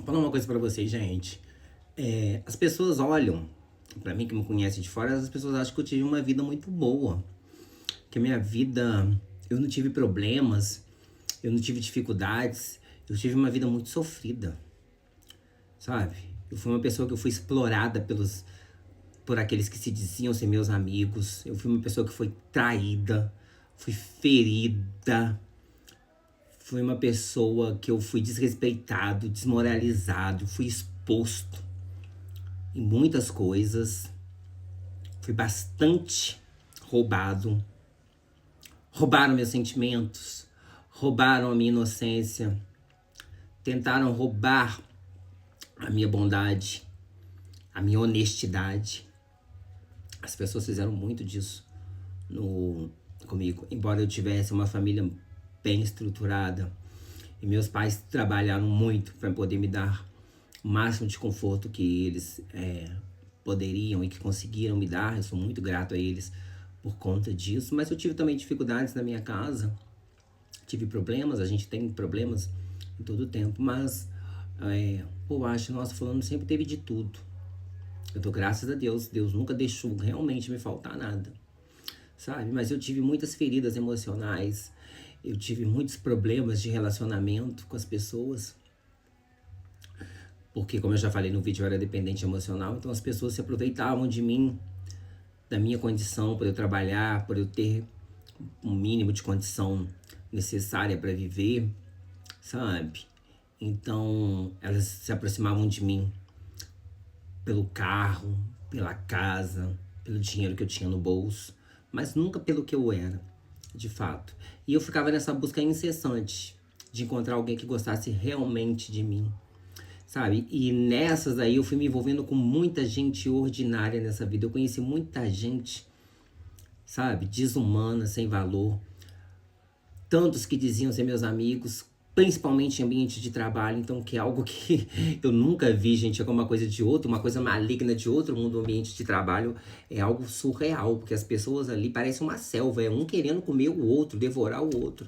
falar uma coisa pra vocês, gente. As pessoas olham pra mim, que me conhecem de fora, as pessoas acham que eu tive uma vida muito boa. Que a minha vida, eu não tive problemas, eu não tive dificuldades, eu tive uma vida muito sofrida, sabe? Eu fui uma pessoa que eu fui explorada por aqueles que se diziam ser meus amigos. Eu fui uma pessoa que foi traída, fui ferida. Fui uma pessoa que eu fui desrespeitado, desmoralizado, fui exposto em muitas coisas. Fui bastante roubado. Roubaram meus sentimentos, roubaram a minha inocência, tentaram roubar a minha bondade, a minha honestidade. As pessoas fizeram muito disso comigo. Embora eu tivesse uma família bem estruturada e meus pais trabalharam muito para poder me dar o máximo de conforto que eles poderiam e que conseguiram me dar. Eu sou muito grato a eles por conta disso, mas eu tive também dificuldades na minha casa, tive problemas, a gente tem problemas em todo o tempo, mas eu acho, nossa, fulano sempre teve de tudo. Eu dou graças a Deus, Deus nunca deixou realmente me faltar nada, sabe? Mas eu tive muitas feridas emocionais, eu tive muitos problemas de relacionamento com as pessoas, porque, como eu já falei no vídeo, eu era dependente emocional, então as pessoas se aproveitavam de mim, da minha condição, por eu trabalhar, por eu ter um mínimo de condição necessária para viver, sabe? Então, elas se aproximavam de mim pelo carro, pela casa, pelo dinheiro que eu tinha no bolso, mas nunca pelo que eu era, de fato. E eu ficava nessa busca incessante de encontrar alguém que gostasse realmente de mim, sabe? E nessas aí eu fui me envolvendo com muita gente ordinária nessa vida. Eu conheci muita gente, sabe? Desumana, sem valor. Tantos que diziam ser meus amigos, principalmente em ambiente de trabalho. Então, que é algo que eu nunca vi, gente. É como uma coisa de outro, uma coisa maligna de outro mundo. O ambiente de trabalho é algo surreal, porque as pessoas ali parecem uma selva. É um querendo comer o outro, devorar o outro,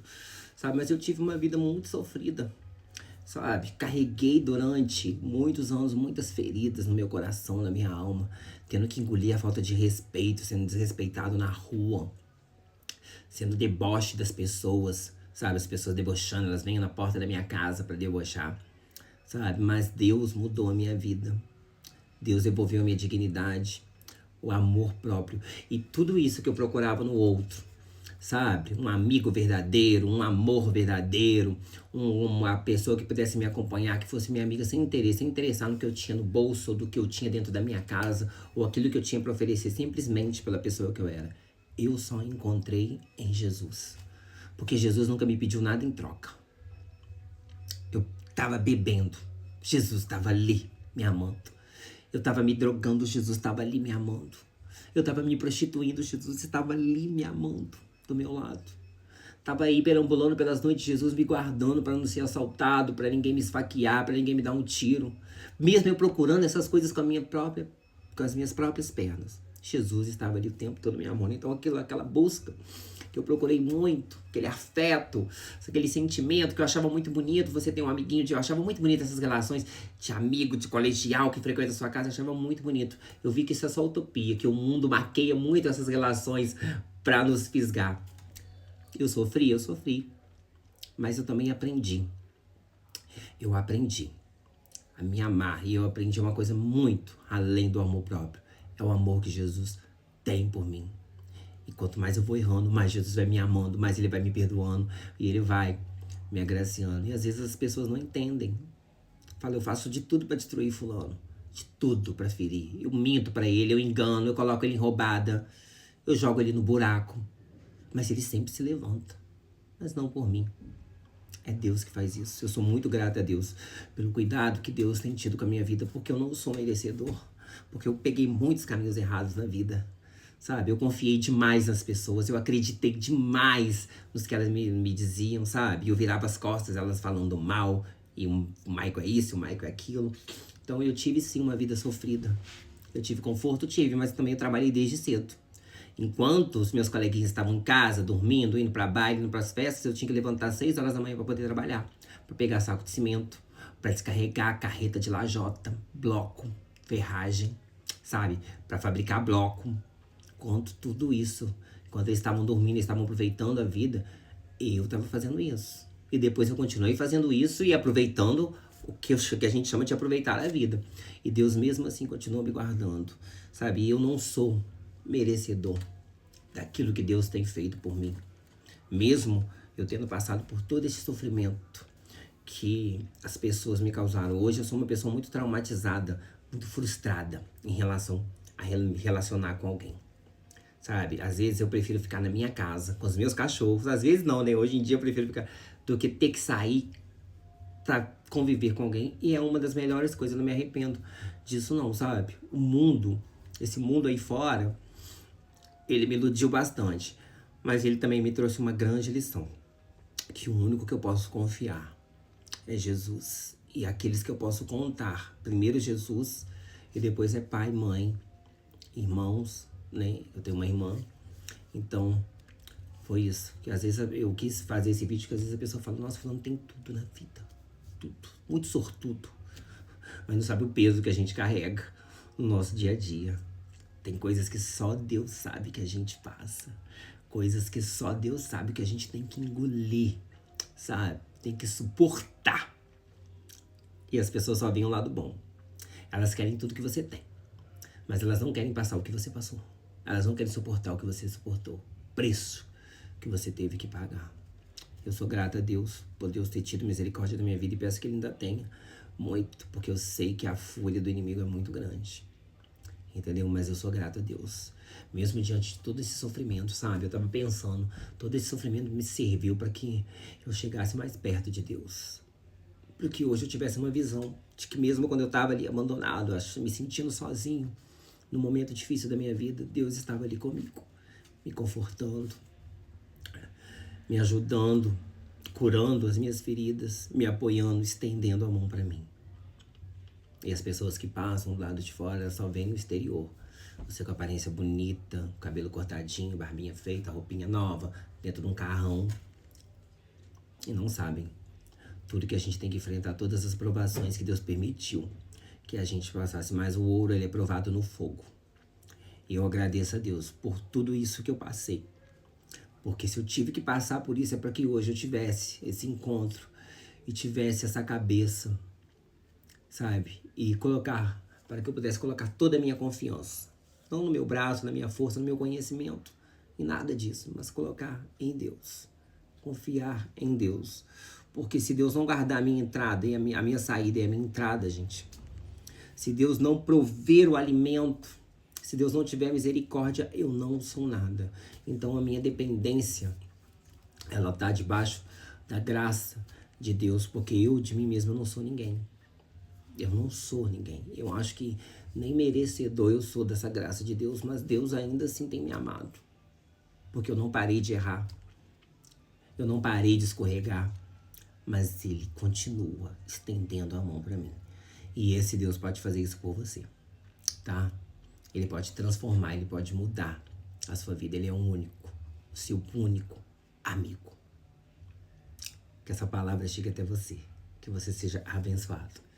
sabe? Mas eu tive uma vida muito sofrida, sabe? Carreguei durante muitos anos muitas feridas no meu coração, na minha alma, tendo que engolir a falta de respeito, sendo desrespeitado na rua, sendo deboche das pessoas, sabe? As pessoas debochando, elas vêm na porta da minha casa pra debochar, sabe? Mas Deus mudou a minha vida. Deus devolveu a minha dignidade, o amor próprio e tudo isso que eu procurava no outro, sabe? Um amigo verdadeiro, um amor verdadeiro, uma pessoa que pudesse me acompanhar, que fosse minha amiga sem interesse, sem interessar no que eu tinha no bolso, ou do que eu tinha dentro da minha casa, ou aquilo que eu tinha para oferecer, simplesmente pela pessoa que eu era. Eu só encontrei em Jesus, porque Jesus nunca me pediu nada em troca. Eu tava bebendo, Jesus estava ali me amando. Eu tava me drogando, Jesus estava ali me amando. Eu tava me prostituindo, Jesus estava ali me amando, do meu lado. Tava aí perambulando pelas noites, Jesus me guardando para não ser assaltado, para ninguém me esfaquear, para ninguém me dar um tiro. Mesmo eu procurando essas coisas com as minhas próprias pernas, Jesus estava ali o tempo todo me amando. Então aquela busca que eu procurei muito, aquele afeto, aquele sentimento que eu achava muito bonito. Você tem um amiguinho, eu achava muito bonito essas relações de amigo, de colegial que frequenta a sua casa, eu achava muito bonito. Eu vi que isso é só utopia, que o mundo maqueia muito essas relações pra nos fisgar. Eu sofri, mas eu também aprendi. Eu aprendi a me amar, e eu aprendi uma coisa muito além do amor próprio. É o amor que Jesus tem por mim. E quanto mais eu vou errando, mais Jesus vai me amando, mais Ele vai me perdoando e Ele vai me agraciando. E às vezes as pessoas não entendem. Fala, eu faço de tudo pra destruir fulano, de tudo pra ferir. Eu minto pra ele, eu engano, eu coloco ele em roubada, eu jogo ele no buraco. Mas ele sempre se levanta, mas não por mim. É Deus que faz isso. Eu sou muito grata a Deus pelo cuidado que Deus tem tido com a minha vida, porque eu não sou merecedor, porque eu peguei muitos caminhos errados na vida, sabe? Eu confiei demais nas pessoas, eu acreditei demais nos que elas me diziam, sabe? Eu virava as costas, elas falando mal, e o Michael é isso, o Michael é aquilo. Então eu tive sim uma vida sofrida. Eu tive conforto, mas também eu trabalhei desde cedo. Enquanto os meus coleguinhas estavam em casa, dormindo, indo pra baile, indo pras festas, eu tinha que levantar às 6 horas da manhã pra poder trabalhar. Pra pegar saco de cimento, para descarregar a carreta de lajota, bloco, ferragem, sabe? Para fabricar bloco. Enquanto tudo isso, enquanto eles estavam dormindo, eles estavam aproveitando a vida, eu estava fazendo isso. E depois eu continuei fazendo isso e aproveitando o que a gente chama de aproveitar a vida. E Deus mesmo assim continua me guardando, sabe? E eu não sou merecedor daquilo que Deus tem feito por mim. Mesmo eu tendo passado por todo esse sofrimento que as pessoas me causaram. Hoje eu sou uma pessoa muito traumatizada, muito frustrada em relação a relacionar com alguém. Sabe? Às vezes eu prefiro ficar na minha casa com os meus cachorros. Às vezes não, né? Hoje em dia eu prefiro ficar do que ter que sair pra conviver com alguém. E é uma das melhores coisas, eu não me arrependo disso não, sabe? O mundo, esse mundo aí fora, ele me iludiu bastante. Mas ele também me trouxe uma grande lição. Que o único que eu posso confiar é Jesus. E aqueles que eu posso contar. Primeiro Jesus, e depois é pai, mãe, irmãos, né? Eu tenho uma irmã. Então, foi isso. Que às vezes eu quis fazer esse vídeo, que às vezes a pessoa fala, nossa, fulano tem tudo na vida. Tudo. Muito sortudo. Mas não sabe o peso que a gente carrega no nosso dia a dia. Tem coisas que só Deus sabe que a gente passa. Coisas que só Deus sabe que a gente tem que engolir, sabe? Tem que suportar. E as pessoas só veem o lado bom. Elas querem tudo que você tem. Mas elas não querem passar o que você passou. Elas não querem suportar o que você suportou. Preço que você teve que pagar. Eu sou grata a Deus por Deus ter tido misericórdia da minha vida e peço que Ele ainda tenha muito. Porque eu sei que a fúria do inimigo é muito grande. Entendeu? Mas eu sou grato a Deus. Mesmo diante de todo esse sofrimento, sabe? Eu tava pensando, todo esse sofrimento me serviu para que eu chegasse mais perto de Deus. Para que hoje eu tivesse uma visão de que mesmo quando eu tava ali abandonado, me sentindo sozinho, no momento difícil da minha vida, Deus estava ali comigo, me confortando, me ajudando, curando as minhas feridas, me apoiando, estendendo a mão para mim. E as pessoas que passam do lado de fora, elas só veem o exterior. Você com aparência bonita, cabelo cortadinho, barbinha feita, roupinha nova, dentro de um carrão. E não sabem tudo que a gente tem que enfrentar, todas as provações que Deus permitiu que a gente passasse. Mas o ouro, ele é provado no fogo. E eu agradeço a Deus por tudo isso que eu passei. Porque se eu tive que passar por isso, é para que hoje eu tivesse esse encontro e tivesse essa cabeça, sabe? E colocar, para que eu pudesse colocar toda a minha confiança. Não no meu braço, na minha força, no meu conhecimento, em nada disso, mas colocar em Deus. Confiar em Deus. Porque se Deus não guardar a minha entrada e a minha saída e a minha entrada, gente, se Deus não prover o alimento, se Deus não tiver misericórdia, eu não sou nada. Então a minha dependência, ela tá debaixo da graça de Deus, porque eu de mim mesmo eu não sou ninguém. Eu não sou ninguém. Eu acho que nem merecedor eu sou dessa graça de Deus, mas Deus ainda assim tem me amado. Porque eu não parei de errar. Eu não parei de escorregar. Mas Ele continua estendendo a mão para mim. E esse Deus pode fazer isso por você, tá? Ele pode transformar, Ele pode mudar a sua vida. Ele é o único, o seu único amigo. Que essa palavra chegue até você. Que você seja abençoado.